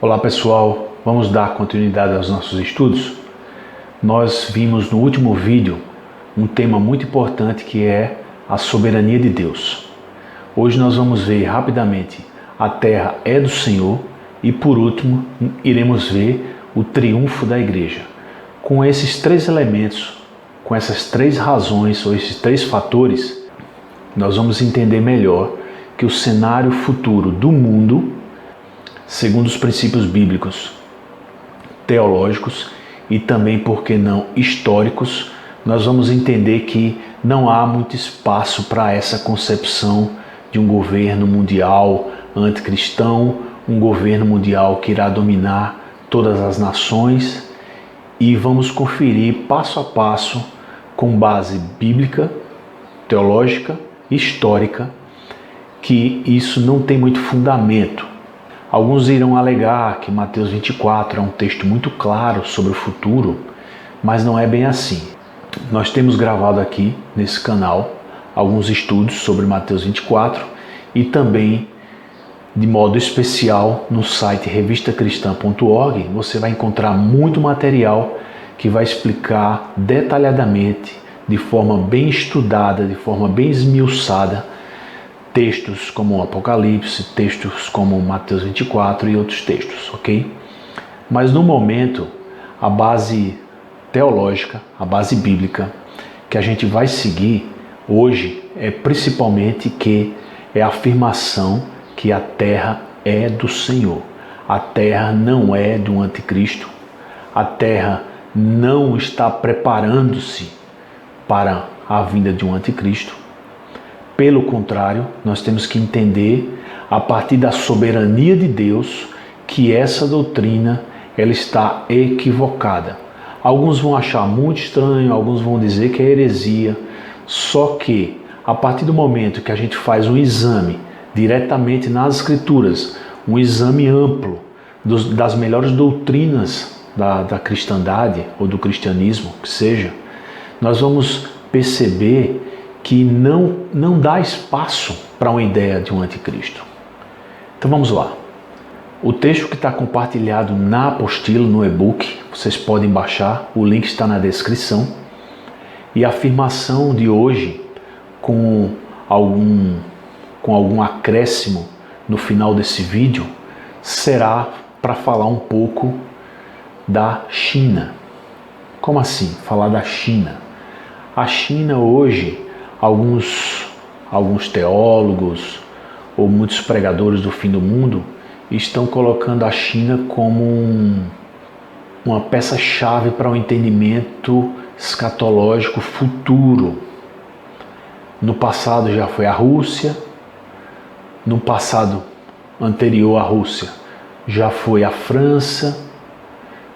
Olá pessoal, vamos dar continuidade aos nossos estudos? Nós vimos no último vídeo um tema muito importante que é a soberania de Deus. Hoje nós vamos ver rapidamente a terra é do Senhor e por último iremos ver o triunfo da igreja. Com esses três elementos, com essas três razões ou esses três fatores, nós vamos entender melhor que o cenário futuro do mundo, segundo os princípios bíblicos, teológicos e também, por que não, históricos, nós vamos entender que não há muito espaço para essa concepção de um governo mundial anticristão, um governo mundial que irá dominar todas as nações, e vamos conferir passo a passo, com base bíblica, teológica e histórica, que isso não tem muito fundamento. Alguns irão alegar que Mateus 24 é um texto muito claro sobre o futuro, mas não é bem assim. Nós temos gravado aqui nesse canal alguns estudos sobre Mateus 24 e também, de modo especial, no site revistacristã.org você vai encontrar muito material que vai explicar detalhadamente, de forma bem estudada, de forma bem esmiuçada, textos como o Apocalipse, textos como Mateus 24 e outros textos, ok? Mas no momento, a base teológica, a base bíblica que a gente vai seguir hoje é principalmente que é a afirmação que a terra é do Senhor. A terra não é do anticristo, a terra não está preparando-se para a vinda de um anticristo. Pelo contrário, nós temos que entender, a partir da soberania de Deus, que essa doutrina ela está equivocada. Alguns vão achar muito estranho, alguns vão dizer que é heresia, só que a partir do momento que a gente faz um exame diretamente nas Escrituras, um exame amplo das melhores doutrinas da cristandade ou do cristianismo, que seja, nós vamos perceber que não dá espaço para uma ideia de um anticristo. Então vamos lá. O texto que está compartilhado na apostila, no e-book, vocês podem baixar, o link está na descrição. E a afirmação de hoje, com algum acréscimo no final desse vídeo, será para falar um pouco da China. Como assim? Falar da China. A China hoje, alguns teólogos ou muitos pregadores do fim do mundo estão colocando a China como uma peça-chave para o entendimento escatológico futuro. No passado já foi a Rússia, no passado anterior à Rússia já foi a França,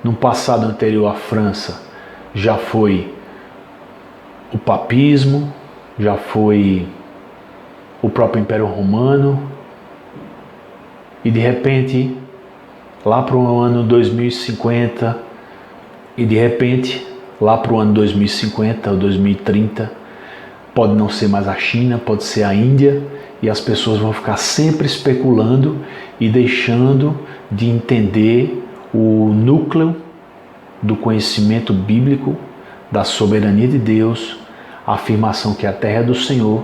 no passado anterior à França já foi o papismo, já foi o próprio Império Romano, e de repente, lá para o ano 2050, e de repente, lá para o ano 2050 ou 2030, pode não ser mais a China, pode ser a Índia, e as pessoas vão ficar sempre especulando e deixando de entender o núcleo do conhecimento bíblico, da soberania de Deus, a afirmação que a terra é do Senhor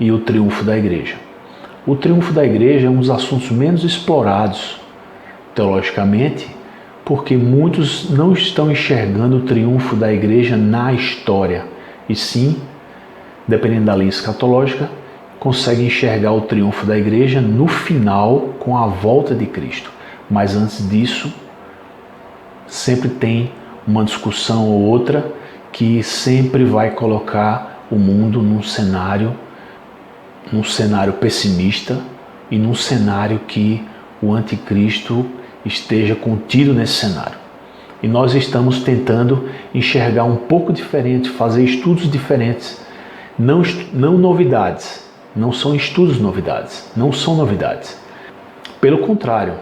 e o triunfo da igreja. O triunfo da igreja é um dos assuntos menos explorados teologicamente, porque muitos não estão enxergando o triunfo da igreja na história, e sim, dependendo da linha escatológica, conseguem enxergar o triunfo da igreja no final, com a volta de Cristo. Mas antes disso, sempre tem uma discussão ou outra que sempre vai colocar o mundo num cenário pessimista e num cenário que o anticristo esteja contido nesse cenário. E nós estamos tentando enxergar um pouco diferente, fazer estudos diferentes, não novidades, não são estudos novidades, não são novidades. Pelo contrário,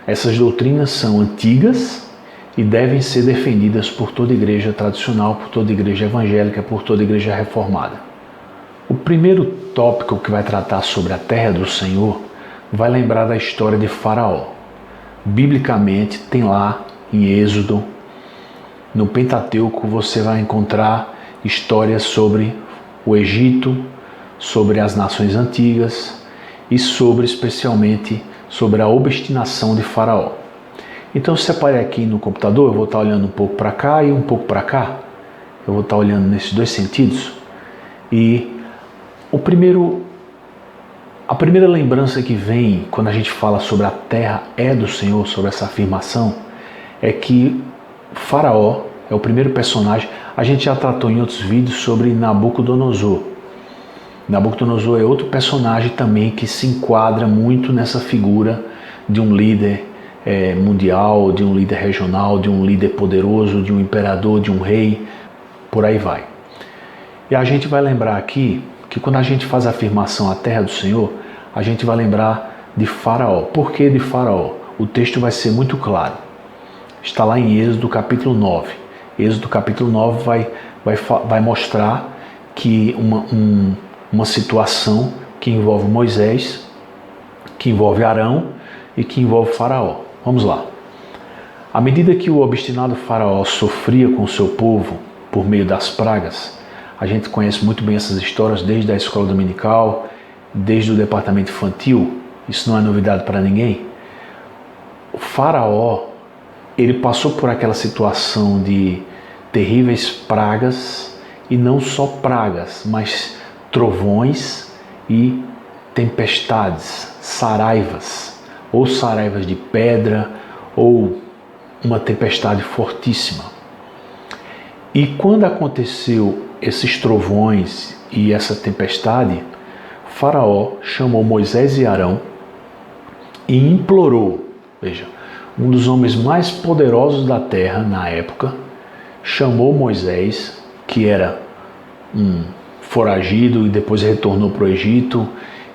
essas doutrinas são antigas e devem ser defendidas por toda igreja tradicional, por toda igreja evangélica, por toda igreja reformada. O primeiro tópico que vai tratar sobre a terra do Senhor vai lembrar da história de Faraó. biblicamente, tem lá em Êxodo, no Pentateuco, você vai encontrar histórias sobre o Egito, sobre as nações antigas e especialmente sobre a obstinação de Faraó. Então, separe aqui no computador, eu vou estar olhando um pouco para cá e um pouco para cá. Eu vou estar olhando nesses dois sentidos. E a primeira lembrança que vem quando a gente fala sobre a terra é do Senhor, sobre essa afirmação, é que Faraó é o primeiro personagem. A gente já tratou em outros vídeos sobre Nabucodonosor. Nabucodonosor é outro personagem também que se enquadra muito nessa figura de um líder mundial, de um líder regional, de um líder poderoso, de um imperador, de um rei, por aí vai. E a gente vai lembrar aqui que quando a gente faz a afirmação a terra do Senhor, a gente vai lembrar de Faraó. Por que de Faraó? O texto vai ser muito claro. Está lá em Êxodo capítulo 9. Êxodo capítulo 9 vai mostrar que uma situação que envolve Moisés, que envolve Arão e que envolve Faraó. Vamos lá. À medida que o obstinado Faraó sofria com o seu povo por meio das pragas, a gente conhece muito bem essas histórias desde a escola dominical, desde o departamento infantil, isso não é novidade para ninguém. O Faraó, ele passou por aquela situação de terríveis pragas, e não só pragas, mas trovões e tempestades, saraivas, ou saraivas de pedra, ou uma tempestade fortíssima. E quando aconteceu esses trovões e essa tempestade, Faraó chamou Moisés e Arão e implorou, veja, um dos homens mais poderosos da terra na época, chamou Moisés, que era um foragido e depois retornou para o Egito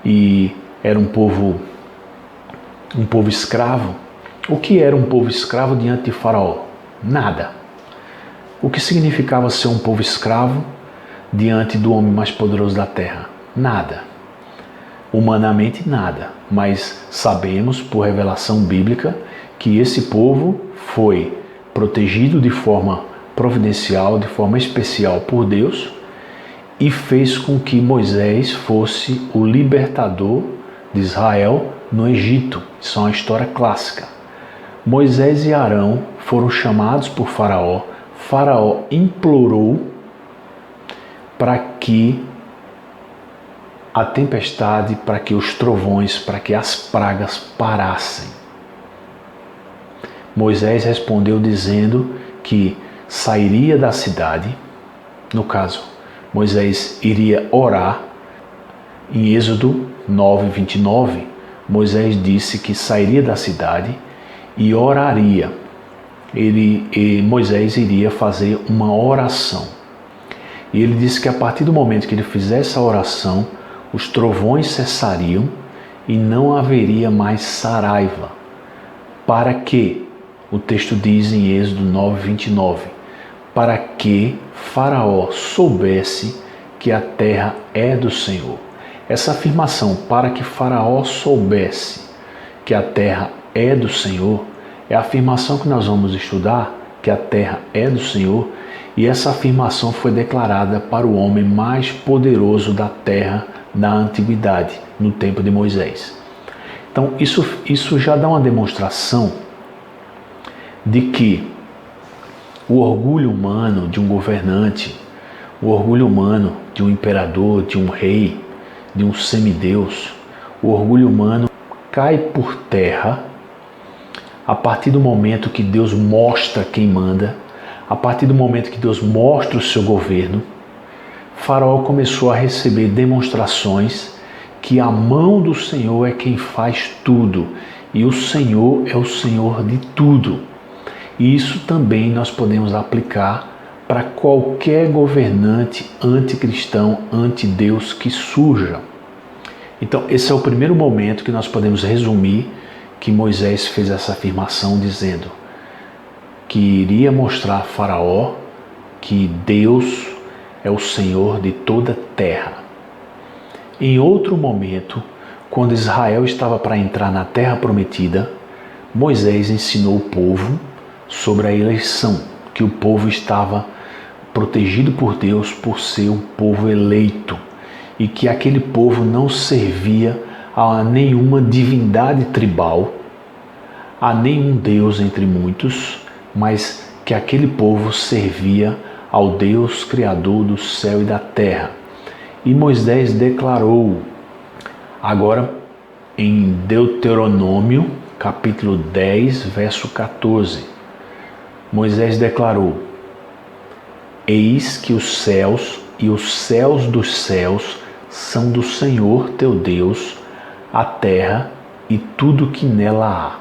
e era um povo escravo. O que era um povo escravo diante de Faraó? Nada. O que significava ser um povo escravo diante do homem mais poderoso da terra? Nada. Humanamente nada, mas sabemos por revelação bíblica que esse povo foi protegido de forma providencial, de forma especial por Deus, e fez com que Moisés fosse o libertador de Israel no Egito. Isso é uma história clássica. Moisés e Arão foram chamados por Faraó. Faraó implorou para que a tempestade, para que os trovões, para que as pragas parassem. Moisés respondeu dizendo que sairia da cidade, no caso, Moisés iria orar. Em Êxodo 9, 29, Moisés disse que sairia da cidade e oraria. Moisés iria fazer uma oração. E ele disse que a partir do momento que ele fizesse essa oração, os trovões cessariam e não haveria mais saraiva. Para que, o texto diz em Êxodo 9, 29, para que Faraó soubesse que a terra é do Senhor. Essa afirmação, para que Faraó soubesse que a terra é do Senhor, é a afirmação que nós vamos estudar, que a terra é do Senhor, e essa afirmação foi declarada para o homem mais poderoso da terra na antiguidade, no tempo de Moisés. Então isso já dá uma demonstração de que o orgulho humano de um governante, o orgulho humano de um imperador, de um rei, de um semideus, o orgulho humano cai por terra a partir do momento que Deus mostra quem manda, a partir do momento que Deus mostra o seu governo. Faraó começou a receber demonstrações que a mão do Senhor é quem faz tudo e o Senhor é o Senhor de tudo. E isso também nós podemos aplicar para qualquer governante anticristão, anti-Deus que surja. Então, esse é o primeiro momento que nós podemos resumir que Moisés fez essa afirmação dizendo que iria mostrar a Faraó que Deus é o Senhor de toda a terra. Em outro momento, quando Israel estava para entrar na terra prometida, Moisés ensinou o povo sobre a eleição, que o povo estava protegido por Deus por ser um povo eleito e que aquele povo não servia a nenhuma divindade tribal, a nenhum Deus entre muitos, mas que aquele povo servia ao Deus Criador do céu e da terra. E Moisés declarou, agora em Deuteronômio, capítulo 10, verso 14, Moisés declarou: eis que os céus e os céus dos céus são do Senhor teu Deus, a terra e tudo que nela há.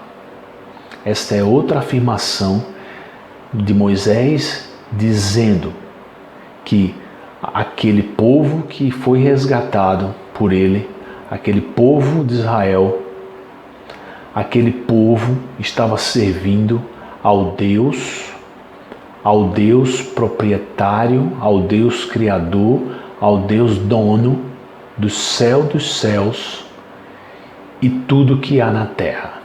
Esta é outra afirmação de Moisés dizendo que aquele povo que foi resgatado por ele, aquele povo de Israel, aquele povo estava servindo ao Deus proprietário, ao Deus criador, ao Deus dono do céu dos céus e tudo que há na terra.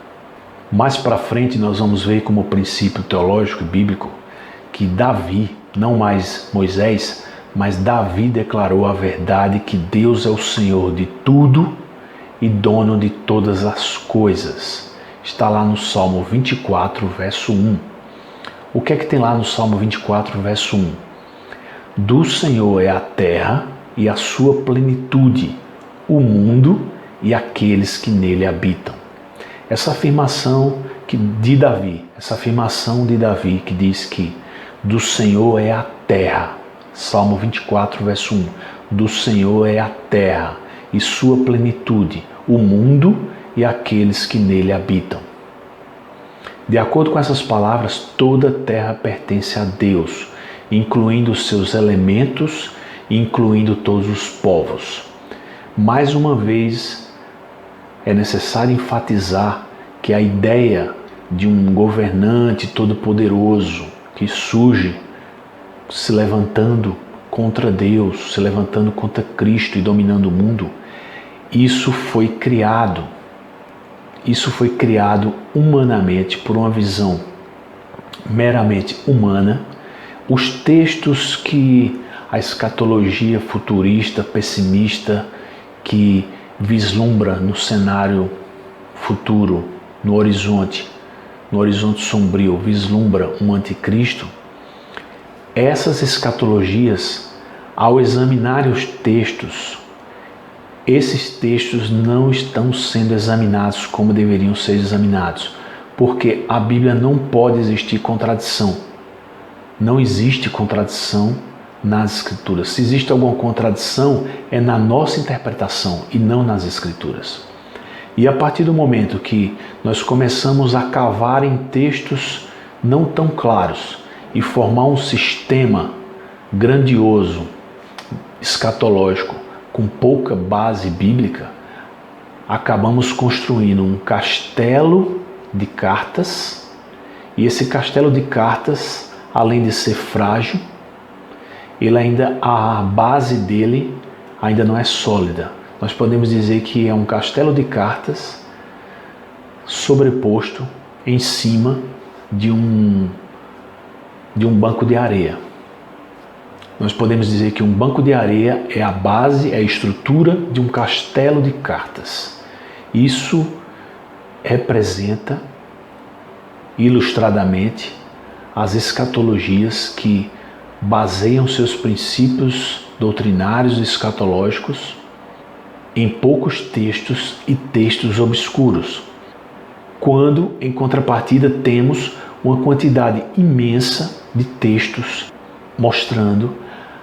Mais para frente nós vamos ver como princípio teológico e bíblico que Davi, não mais Moisés, mas Davi declarou a verdade que Deus é o Senhor de tudo e dono de todas as coisas. Está lá no Salmo 24, verso 1. O que é que tem lá no Salmo 24, verso 1? Do Senhor é a terra e a sua plenitude, o mundo e aqueles que nele habitam. Essa afirmação de Davi que diz que do Senhor é a terra, Salmo 24, verso 1, do Senhor é a terra e sua plenitude, o mundo e aqueles que nele habitam. De acordo com essas palavras, toda a terra pertence a Deus, incluindo os seus elementos, incluindo todos os povos. Mais uma vez, é necessário enfatizar que a ideia de um governante todo-poderoso que surge se levantando contra Deus, se levantando contra Cristo e dominando o mundo, isso foi criado humanamente por uma visão meramente humana. Os textos que a escatologia futurista, pessimista, que vislumbra no cenário futuro, no horizonte sombrio, vislumbra um anticristo, essas escatologias, ao examinarem os textos, esses textos não estão sendo examinados como deveriam ser examinados, porque a Bíblia não pode existir contradição. Não existe contradição nas Escrituras. Se existe alguma contradição, é na nossa interpretação e não nas Escrituras. E a partir do momento que nós começamos a cavar em textos não tão claros e formar um sistema grandioso, escatológico, com pouca base bíblica, acabamos construindo um castelo de cartas, e esse castelo de cartas, além de ser frágil, a base dele ainda não é sólida. Nós podemos dizer que é um castelo de cartas sobreposto em cima de um banco de areia. Nós podemos dizer que um banco de areia é a base, é a estrutura de um castelo de cartas. Isso representa ilustradamente as escatologias que baseiam seus princípios doutrinários e escatológicos em poucos textos e textos obscuros, quando, em contrapartida, temos uma quantidade imensa de textos mostrando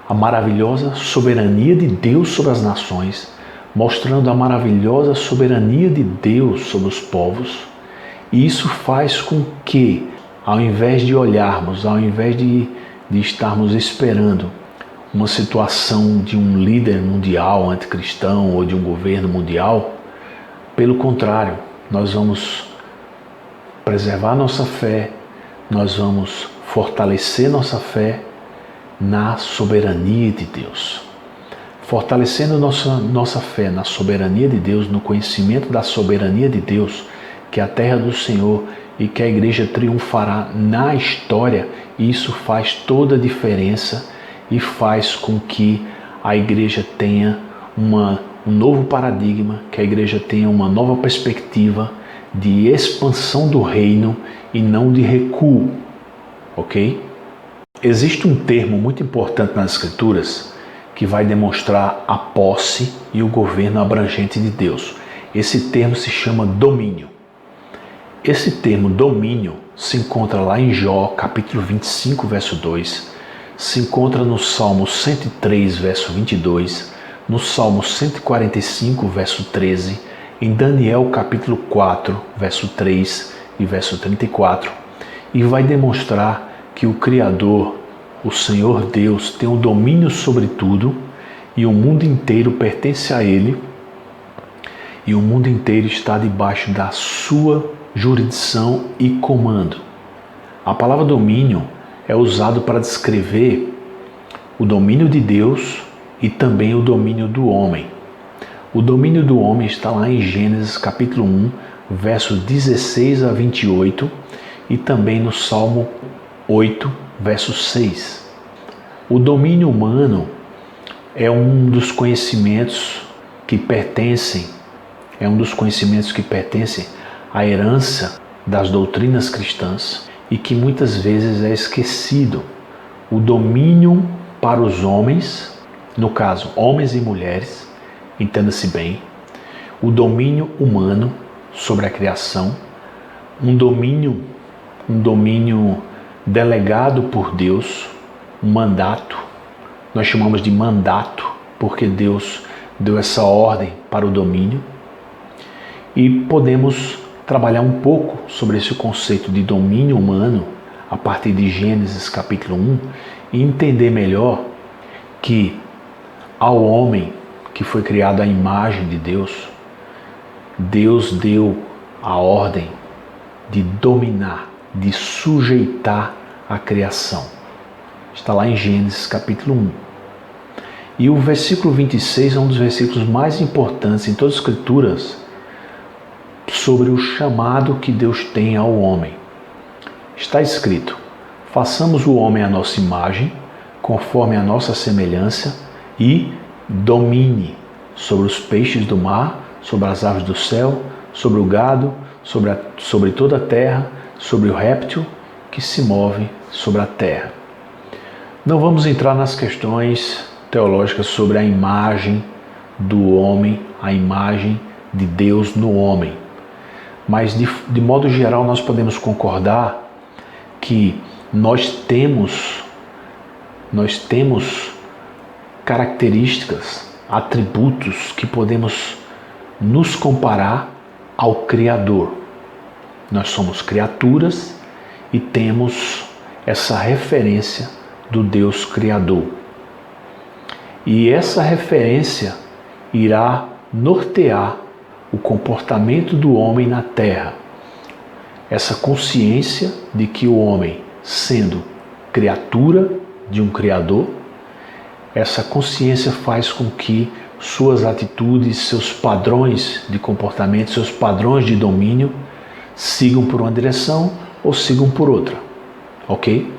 a maravilhosa soberania de Deus sobre as nações, mostrando a maravilhosa soberania de Deus sobre os povos. E isso faz com que, ao invés de olharmos, ao invés de estarmos esperando uma situação de um líder mundial anticristão ou de um governo mundial, pelo contrário, nós vamos preservar nossa fé, nós vamos fortalecer nossa fé na soberania de Deus. Fortalecendo nossa fé na soberania de Deus, no conhecimento da soberania de Deus, que a terra do Senhor e que a igreja triunfará na história, isso faz toda a diferença e faz com que a igreja tenha um novo paradigma, que a igreja tenha uma nova perspectiva de expansão do reino e não de recuo, ok? Existe um termo muito importante nas Escrituras que vai demonstrar a posse e o governo abrangente de Deus. Esse termo se chama domínio. Esse termo domínio se encontra lá em Jó, capítulo 25, verso 2, se encontra no Salmo 103, verso 22, no Salmo 145, verso 13, em Daniel, capítulo 4, verso 3 e verso 34, e vai demonstrar que o Criador, o Senhor Deus, tem o domínio sobre tudo e o mundo inteiro pertence a Ele e o mundo inteiro está debaixo da sua jurisdição e comando. A palavra domínio é usado para descrever o domínio de Deus e também o domínio do homem. O domínio do homem está lá em Gênesis capítulo 1, versos 16 a 28 e também no Salmo 8, verso 6. O domínio humano é um dos conhecimentos que pertencem à herança das doutrinas cristãs e que muitas vezes é esquecido. O domínio para os homens, no caso, homens e mulheres, entenda-se bem, o domínio humano sobre a criação, um domínio delegado por Deus, um mandato, nós chamamos de mandato, porque Deus deu essa ordem para o domínio, e podemos trabalhar um pouco sobre esse conceito de domínio humano a partir de Gênesis capítulo 1 e entender melhor que ao homem que foi criado à imagem de Deus, Deus deu a ordem de dominar, de sujeitar a criação. Está lá em Gênesis capítulo 1. E o versículo 26 é um dos versículos mais importantes em todas as Escrituras sobre o chamado que Deus tem ao homem. Está escrito: façamos o homem à nossa imagem, conforme a nossa semelhança, e domine sobre os peixes do mar, sobre as aves do céu, sobre o gado, sobre toda a terra, sobre o réptil que se move sobre a terra. Não vamos entrar nas questões teológicas sobre a imagem do homem, a imagem de Deus no homem. Mas de modo geral nós podemos concordar que nós temos características, atributos que podemos nos comparar ao Criador. Nós somos criaturas e temos essa referência do Deus Criador. E essa referência irá nortear o comportamento do homem na terra. Essa consciência de que o homem, sendo criatura de um Criador, essa consciência faz com que suas atitudes, seus padrões de comportamento, seus padrões de domínio sigam por uma direção ou sigam por outra, ok?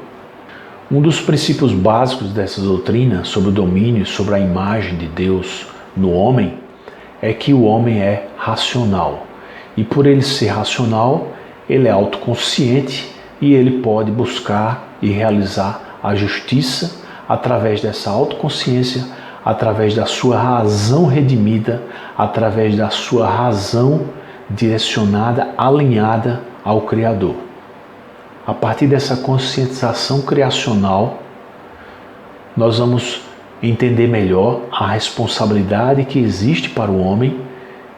Um dos princípios básicos dessa doutrina sobre o domínio e sobre a imagem de Deus no homem é que o homem é racional. E por ele ser racional, ele é autoconsciente e ele pode buscar e realizar a justiça através dessa autoconsciência, através da sua razão redimida, através da sua razão direcionada, alinhada ao Criador. A partir dessa conscientização criacional, nós vamos entender melhor a responsabilidade que existe para o homem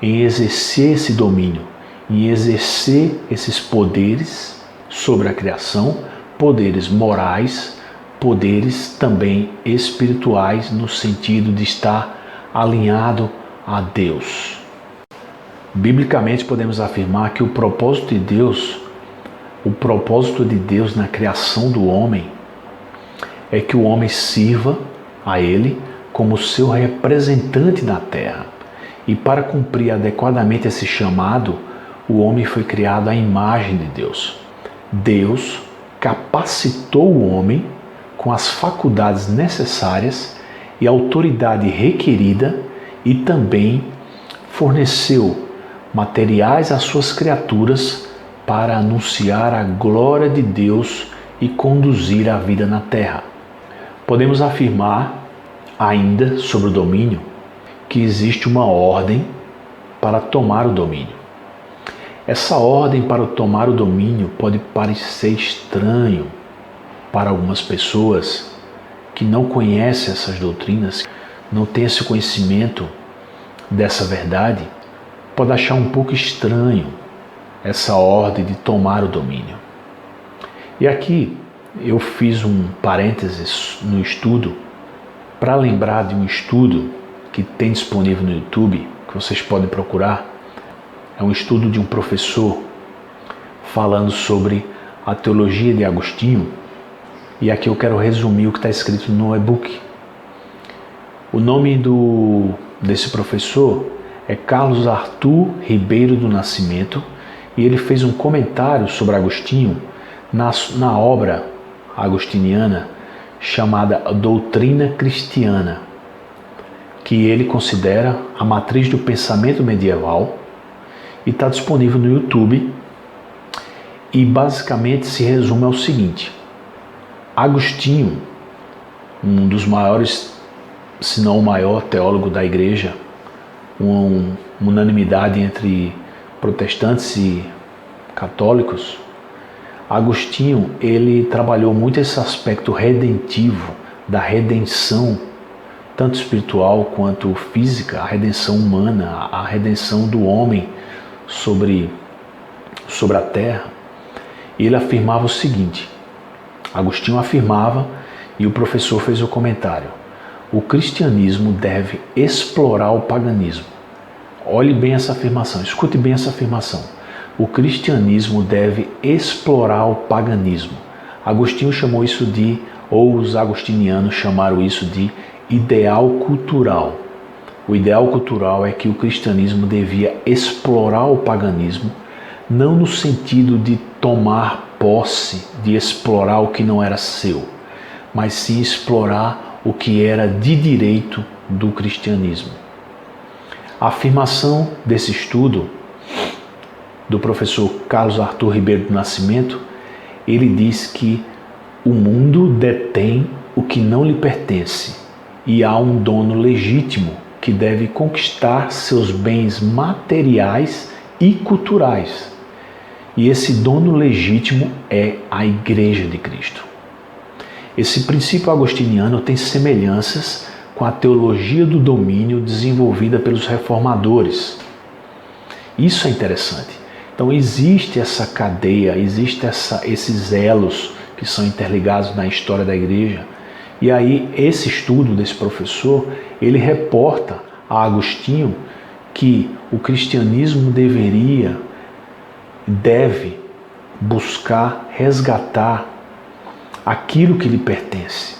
em exercer esse domínio, em exercer esses poderes sobre a criação, poderes morais, poderes também espirituais, no sentido de estar alinhado a Deus. Biblicamente podemos afirmar que o propósito de Deus na criação do homem é que o homem sirva a Ele como seu representante na terra. E para cumprir adequadamente esse chamado, o homem foi criado à imagem de Deus. Deus capacitou o homem com as faculdades necessárias e autoridade requerida e também forneceu materiais às suas criaturas para anunciar a glória de Deus e conduzir a vida na terra. Podemos afirmar ainda sobre o domínio que existe uma ordem para tomar o domínio. Essa ordem para tomar o domínio pode parecer estranho para algumas pessoas que não conhecem essas doutrinas, não têm esse conhecimento dessa verdade, pode achar um pouco estranho essa ordem de tomar o domínio. E aqui eu fiz um parênteses no estudo para lembrar de um estudo que tem disponível no YouTube, que vocês podem procurar. É um estudo de um professor falando sobre a teologia de Agostinho, e aqui eu quero resumir o que está escrito no e-book. O nome desse professor é Carlos Arthur Ribeiro do Nascimento, e ele fez um comentário sobre Agostinho na obra agostiniana chamada Doutrina Cristiana, que ele considera a matriz do pensamento medieval, e está disponível no YouTube, e basicamente se resume ao seguinte: Agostinho, um dos maiores, se não o maior teólogo da igreja, uma unanimidade entre protestantes e católicos, Agostinho, ele trabalhou muito esse aspecto redentivo, da redenção, tanto espiritual quanto física, a redenção humana, a redenção do homem sobre a terra. E ele afirmava o seguinte, Agostinho afirmava, e o professor fez o comentário: o cristianismo deve explorar o paganismo. Olhe bem essa afirmação, escute bem essa afirmação. O cristianismo deve explorar o paganismo. Agostinho chamou isso ou os agostinianos chamaram isso de ideal cultural. O ideal cultural é que o cristianismo devia explorar o paganismo, não no sentido de tomar posse, de explorar o que não era seu, mas sim explorar o que era de direito do cristianismo. A afirmação desse estudo do professor Carlos Arthur Ribeiro do Nascimento, ele diz que o mundo detém o que não lhe pertence e há um dono legítimo que deve conquistar seus bens materiais e culturais. E esse dono legítimo é a Igreja de Cristo. Esse princípio agostiniano tem semelhanças com a teologia do domínio desenvolvida pelos reformadores. Isso é interessante. Então existe essa cadeia, existe esses elos que são interligados na história da igreja. E aí esse estudo desse professor, ele reporta a Agostinho que o cristianismo deve buscar resgatar aquilo que lhe pertence.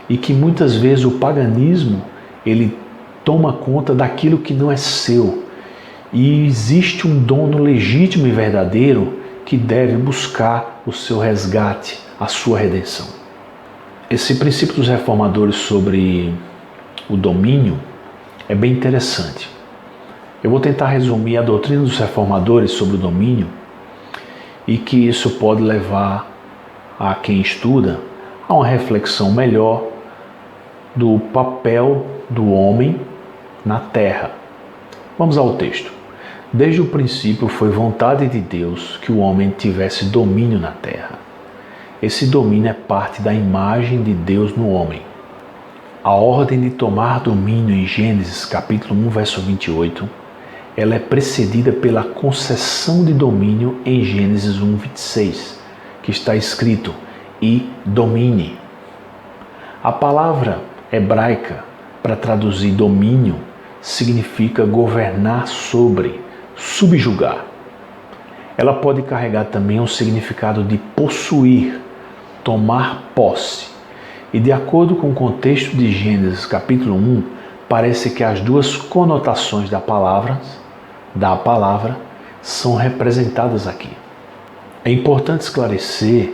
E que muitas vezes o paganismo, ele toma conta daquilo que não é seu. E existe um dono legítimo e verdadeiro que deve buscar o seu resgate, a sua redenção. Esse princípio dos reformadores sobre o domínio é bem interessante. Eu vou tentar resumir a doutrina dos reformadores sobre o domínio e que isso pode levar a quem estuda a uma reflexão melhor do papel do homem na terra. Vamos ao texto. Desde o princípio foi vontade de Deus que o homem tivesse domínio na terra. Esse domínio é parte da imagem de Deus no homem. A ordem de tomar domínio em Gênesis capítulo 1, verso 28, ela é precedida pela concessão de domínio em Gênesis 1, 26, que está escrito, e domine. A palavra hebraica para traduzir domínio significa governar sobre, subjugar. Ela pode carregar também um significado de possuir, tomar posse. E de acordo com o contexto de Gênesis capítulo 1, parece que as duas conotações da palavra são representadas aqui. É importante esclarecer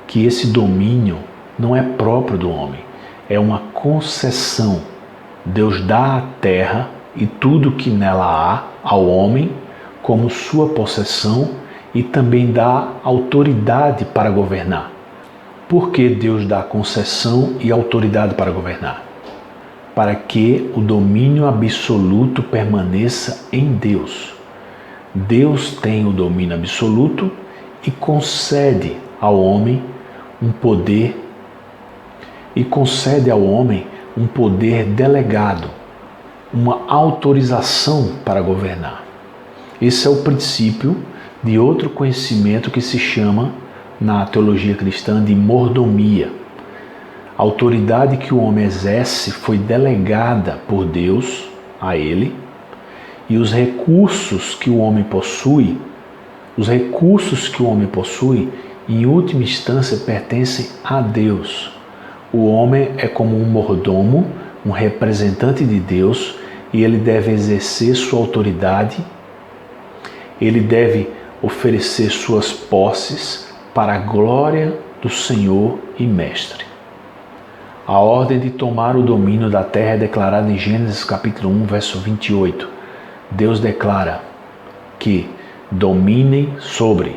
que esse domínio não é próprio do homem, é uma concessão. Deus dá a terra e tudo que nela há ao homem como sua possessão e também dá autoridade para governar. Por que Deus dá concessão e autoridade para governar? Para que o domínio absoluto permaneça em Deus. Deus tem o domínio absoluto e concede ao homem um poder delegado, uma autorização para governar. Esse é o princípio de outro conhecimento que se chama, na teologia cristã, de mordomia. A autoridade que o homem exerce foi delegada por Deus a ele, e os recursos que o homem possui, em última instância pertencem a Deus. O homem é como um mordomo, um representante de Deus, e ele deve exercer sua autoridade, ele deve oferecer suas posses para a glória do Senhor e Mestre. A ordem de tomar o domínio da terra é declarada em Gênesis capítulo 1, verso 28. Deus declara que dominem sobre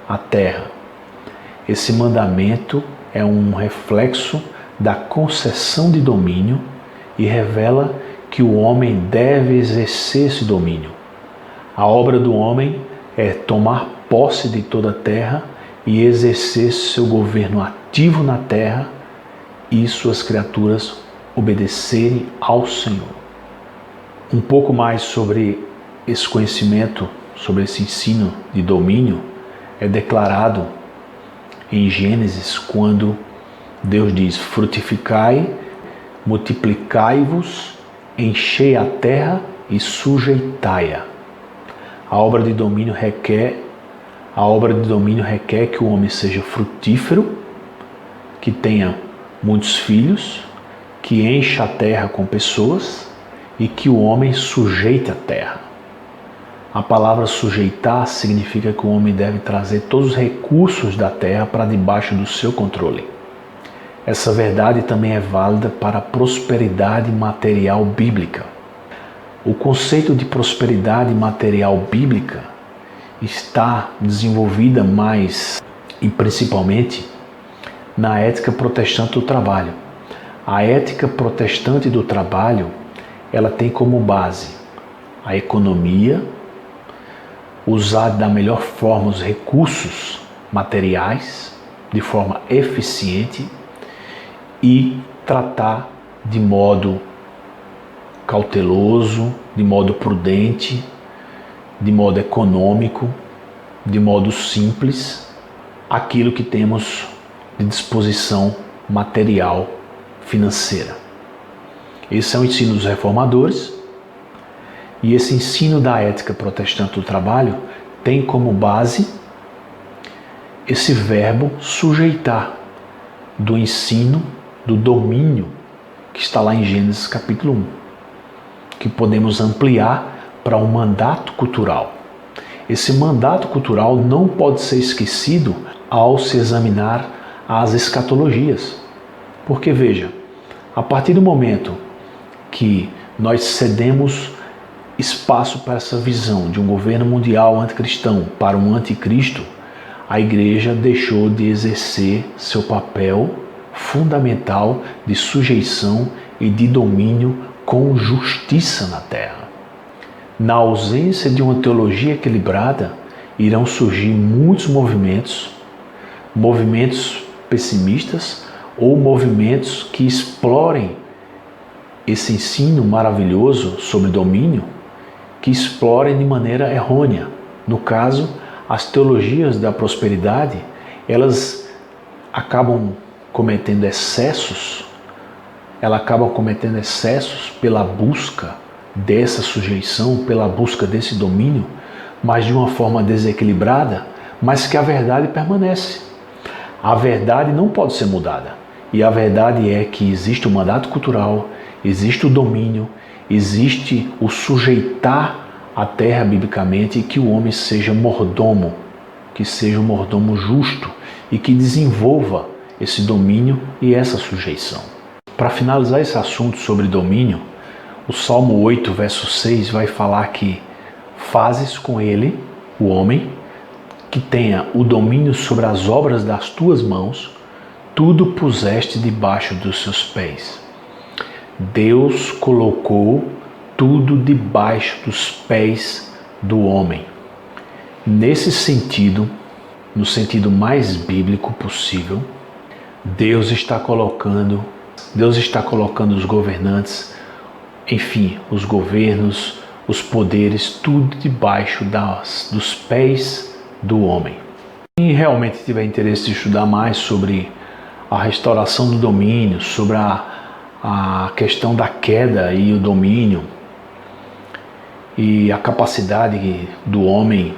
a terra. Esse mandamento é um reflexo da concessão de domínio e revela que o homem deve exercer esse domínio. A obra do homem é tomar posse de toda a terra e exercer seu governo ativo na terra e suas criaturas obedecerem ao Senhor. Um pouco mais sobre esse conhecimento, sobre esse ensino de domínio, é declarado em Gênesis, quando Deus diz: frutificai, multiplicai-vos, enchei a terra e sujeitai-a. A obra de domínio requer que o homem seja frutífero, que tenha muitos filhos, que encha a terra com pessoas e que o homem sujeite a terra. A palavra sujeitar significa que o homem deve trazer todos os recursos da terra para debaixo do seu controle. Essa verdade também é válida para a prosperidade material bíblica. O conceito de prosperidade material bíblica está desenvolvida mais e principalmente na ética protestante do trabalho. A ética protestante do trabalho, ela tem como base a economia, usar da melhor forma os recursos materiais de forma eficiente e tratar de modo cauteloso, de modo prudente, de modo econômico, de modo simples, aquilo que temos de disposição material, financeira. Esse é o ensino dos reformadores, e esse ensino da ética protestante do trabalho tem como base esse verbo sujeitar, do ensino, do domínio que está lá em Gênesis capítulo 1, que podemos ampliar para um mandato cultural. Esse mandato cultural não pode ser esquecido ao se examinar as escatologias. Porque veja, a partir do momento que nós cedemos espaço para essa visão de um governo mundial anticristão para um anticristo, a igreja deixou de exercer seu papel fundamental de sujeição e de domínio com justiça na terra. Na ausência de uma teologia equilibrada, irão surgir muitos movimentos pessimistas ou movimentos que explorem esse ensino maravilhoso sobre domínio, que explorem de maneira errônea. No caso, as teologias da prosperidade, elas acabam cometendo excessos, pela busca dessa sujeição, pela busca desse domínio, mas de uma forma desequilibrada, mas que a verdade permanece. A verdade não pode ser mudada. E a verdade é que existe o mandato cultural, existe o domínio, existe o sujeitar a terra biblicamente, e que o homem seja mordomo, que seja um mordomo justo e que desenvolva esse domínio e essa sujeição. Para finalizar esse assunto sobre domínio, o Salmo 8, verso 6 vai falar que fazes com ele, o homem, que tenha o domínio sobre as obras das tuas mãos, tudo puseste debaixo dos seus pés. Deus colocou tudo debaixo dos pés do homem. Nesse sentido, no sentido mais bíblico possível, Deus está colocando os governantes, enfim, os governos, os poderes, tudo debaixo dos pés do homem. Quem realmente tiver interesse de estudar mais sobre a restauração do domínio, sobre a questão da queda e o domínio, e a capacidade do homem,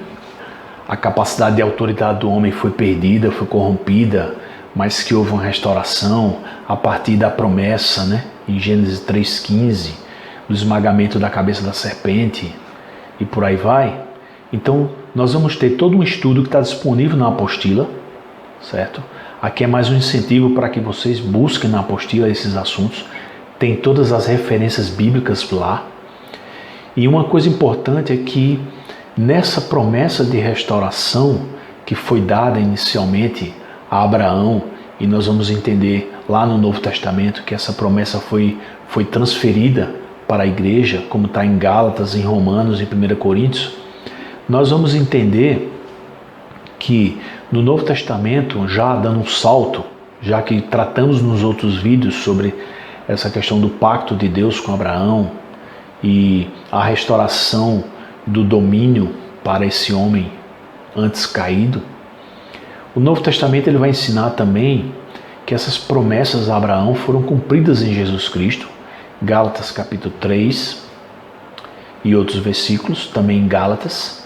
a capacidade de autoridade do homem foi perdida, foi corrompida, mas que houve uma restauração a partir da promessa, em Gênesis 3,15, do esmagamento da cabeça da serpente, e por aí vai. Então, nós vamos ter todo um estudo que está disponível na apostila, certo? Aqui é mais um incentivo para que vocês busquem na apostila esses assuntos. Tem todas as referências bíblicas lá. E uma coisa importante é que nessa promessa de restauração que foi dada inicialmente a Abraão, e nós vamos entender lá no Novo Testamento que essa promessa foi transferida para a igreja, como está em Gálatas, em Romanos, em 1 Coríntios, nós vamos entender que no Novo Testamento, já dando um salto, já que tratamos nos outros vídeos sobre essa questão do pacto de Deus com Abraão e a restauração do domínio para esse homem antes caído, o Novo Testamento ele vai ensinar também que essas promessas a Abraão foram cumpridas em Jesus Cristo, Gálatas capítulo 3 e outros versículos, também em Gálatas,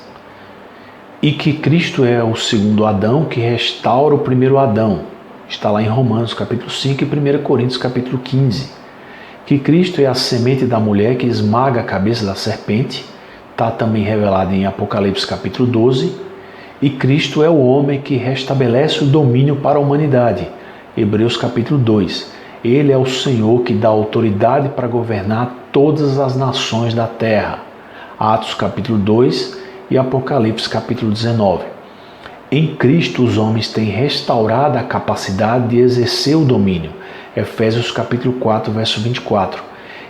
e que Cristo é o segundo Adão que restaura o primeiro Adão. Está lá em Romanos capítulo 5 e 1 Coríntios capítulo 15. Que Cristo é a semente da mulher que esmaga a cabeça da serpente, está também revelado em Apocalipse capítulo 12. E Cristo é o homem que restabelece o domínio para a humanidade, Hebreus capítulo 2. Ele é o Senhor que dá autoridade para governar todas as nações da terra, Atos capítulo 2 e Apocalipse capítulo 19. Em Cristo os homens têm restaurado a capacidade de exercer o domínio, Efésios capítulo 4, verso 24.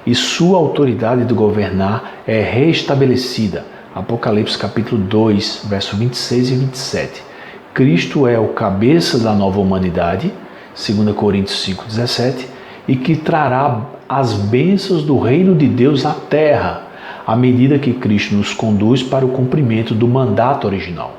E sua autoridade de governar é restabelecida, Apocalipse capítulo 2, verso 26 e 27. Cristo é o cabeça da nova humanidade, 2 Coríntios 5, 17, e que trará as bênçãos do reino de Deus à terra, à medida que Cristo nos conduz para o cumprimento do mandato original.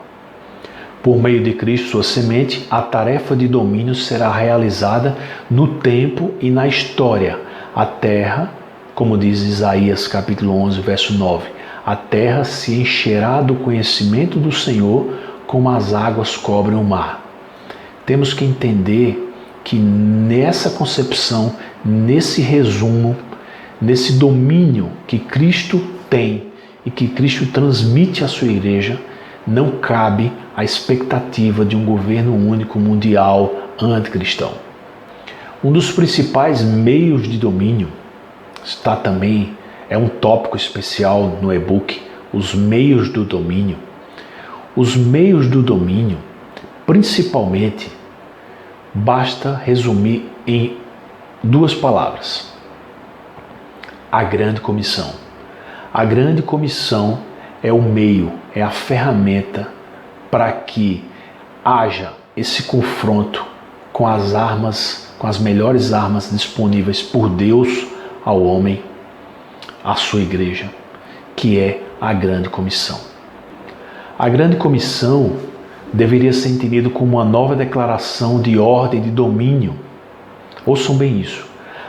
Por meio de Cristo, sua semente, a tarefa de domínio será realizada no tempo e na história. A terra, como diz Isaías capítulo 11, verso 9, a terra se encherá do conhecimento do Senhor como as águas cobrem o mar. Temos que entender que nessa concepção, nesse resumo, nesse domínio que Cristo tem e que Cristo transmite à sua igreja, não cabe a expectativa de um governo único mundial anticristão. Um dos principais meios de domínio está também, é um tópico especial no e-book, os meios do domínio. Os meios do domínio, principalmente, basta resumir em duas palavras: a grande comissão. A grande comissão é o meio, é a ferramenta para que haja esse confronto com as armas, com as melhores armas disponíveis por Deus ao homem, à sua igreja, que é a grande comissão. A grande comissão deveria ser entendido como uma nova declaração de ordem de domínio. Ouçam bem isso.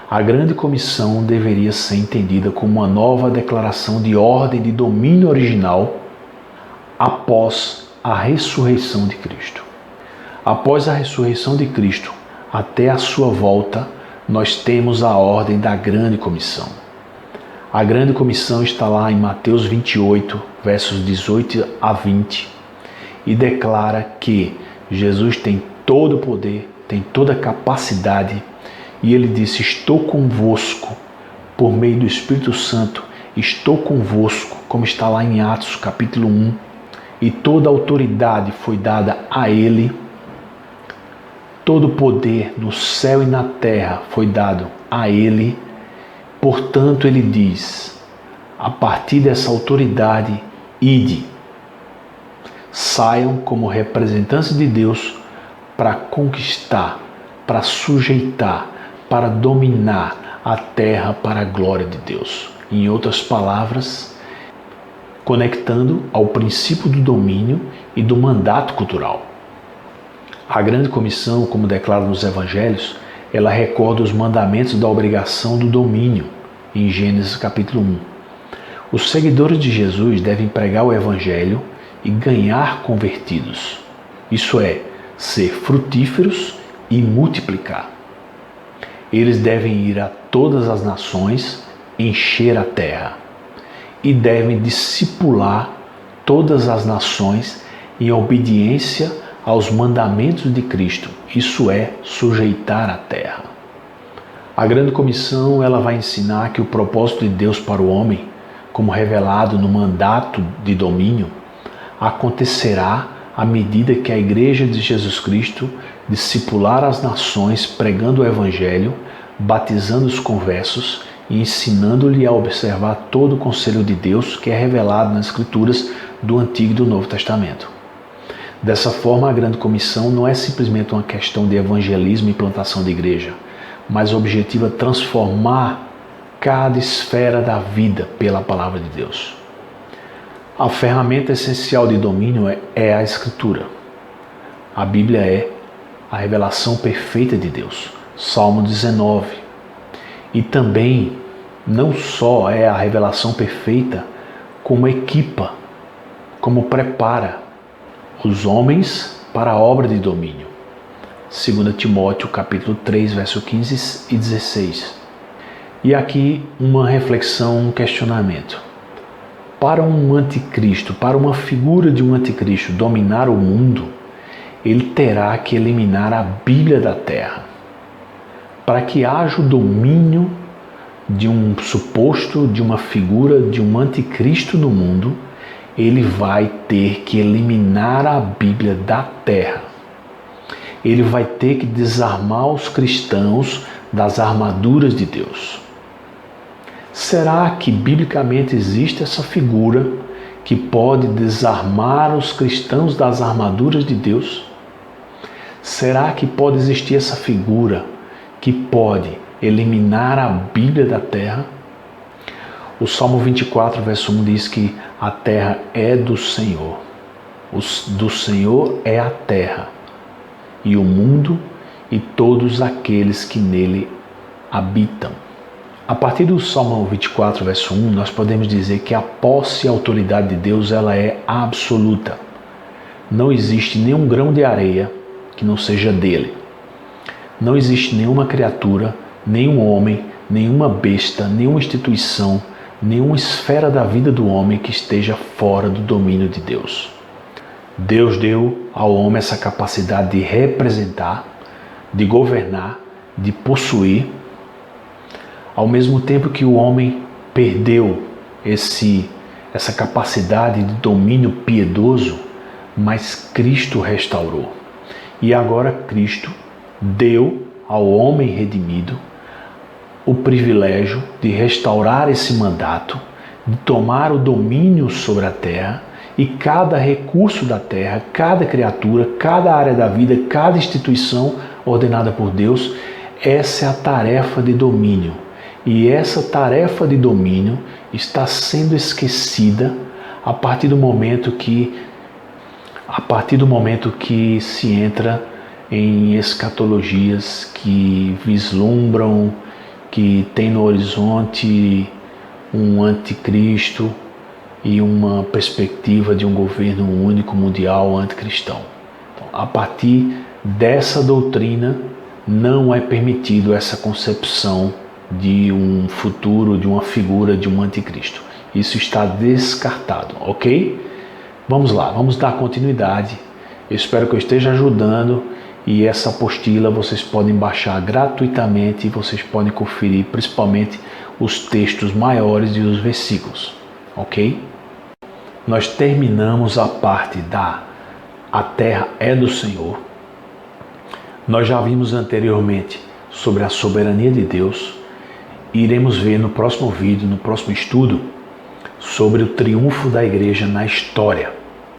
A grande comissão deveria ser entendida como uma nova declaração de ordem de domínio original após a ressurreição de Cristo. Após a ressurreição de Cristo, até a sua volta, nós temos a ordem da grande comissão. A grande comissão está lá em Mateus 28, versos 18 a 20, e declara que Jesus tem todo o poder, tem toda a capacidade, e ele disse: estou convosco, por meio do Espírito Santo, estou convosco, como está lá em Atos capítulo 1, e toda a autoridade foi dada a ele, todo o poder no céu e na terra foi dado a ele. Portanto, ele diz: a partir dessa autoridade, ide, saiam como representantes de Deus para conquistar, para sujeitar, para dominar a terra para a glória de Deus. Em outras palavras, conectando ao princípio do domínio e do mandato cultural. A grande comissão, como declara nos evangelhos, ela recorda os mandamentos da obrigação do domínio, em Gênesis capítulo 1. Os seguidores de Jesus devem pregar o evangelho e ganhar convertidos. Isso é, ser frutíferos e multiplicar. Eles devem ir a todas as nações, encher a terra, e devem discipular todas as nações em obediência aos mandamentos de Cristo, isso é, sujeitar a terra. A grande comissão, ela vai ensinar que o propósito de Deus para o homem, como revelado no mandato de domínio, acontecerá à medida que a Igreja de Jesus Cristo discipular as nações pregando o Evangelho, batizando os conversos e ensinando-lhe a observar todo o conselho de Deus que é revelado nas Escrituras do Antigo e do Novo Testamento. Dessa forma, a grande comissão não é simplesmente uma questão de evangelismo e plantação de igreja, mas o objetivo é transformar cada esfera da vida pela palavra de Deus. A ferramenta essencial de domínio é a Escritura. A Bíblia é a revelação perfeita de Deus. Salmo 19. E também, não só é a revelação perfeita, como equipa, como prepara os homens para a obra de domínio. 2 Timóteo capítulo 3, verso 15 e 16. E aqui uma reflexão, um questionamento. Para um anticristo, para uma figura de um anticristo dominar o mundo, ele terá que eliminar a Bíblia da terra. Para que haja o domínio de um suposto, de uma figura, de um anticristo no mundo, ele vai ter que eliminar a Bíblia da terra. Ele vai ter que desarmar os cristãos das armaduras de Deus. Será que biblicamente existe essa figura que pode desarmar os cristãos das armaduras de Deus? Será que pode existir essa figura que pode eliminar a Bíblia da terra? O Salmo 24, verso 1 diz que a terra é do Senhor. Do Senhor é a terra, e o mundo e todos aqueles que nele habitam. A partir do Salmo 24, verso 1, nós podemos dizer que a posse e a autoridade de Deus ela é absoluta. Não existe nenhum grão de areia que não seja dele. Não existe nenhuma criatura, nenhum homem, nenhuma besta, nenhuma instituição, nenhuma esfera da vida do homem que esteja fora do domínio de Deus. Deus deu ao homem essa capacidade de representar, de governar, de possuir. Ao mesmo tempo que o homem perdeu essa capacidade de domínio piedoso, mas Cristo restaurou. E agora Cristo deu ao homem redimido o privilégio de restaurar esse mandato, de tomar o domínio sobre a terra, e cada recurso da terra, cada criatura, cada área da vida, cada instituição ordenada por Deus, essa é a tarefa de domínio. E essa tarefa de domínio está sendo esquecida a partir do momento que se entra em escatologias que vislumbram, que tem no horizonte um anticristo e uma perspectiva de um governo único mundial anticristão. Então, a partir dessa doutrina não é permitido essa concepção de um futuro, de uma figura de um anticristo. Isso está descartado, ok? Vamos lá, vamos dar continuidade. Eu espero que eu esteja ajudando, e essa apostila vocês podem baixar gratuitamente e vocês podem conferir principalmente os textos maiores e os versículos, ok? Nós terminamos a parte da A Terra é do Senhor. Nós já vimos anteriormente sobre a soberania de Deus. Iremos ver no próximo vídeo, no próximo estudo, sobre o triunfo da igreja na história.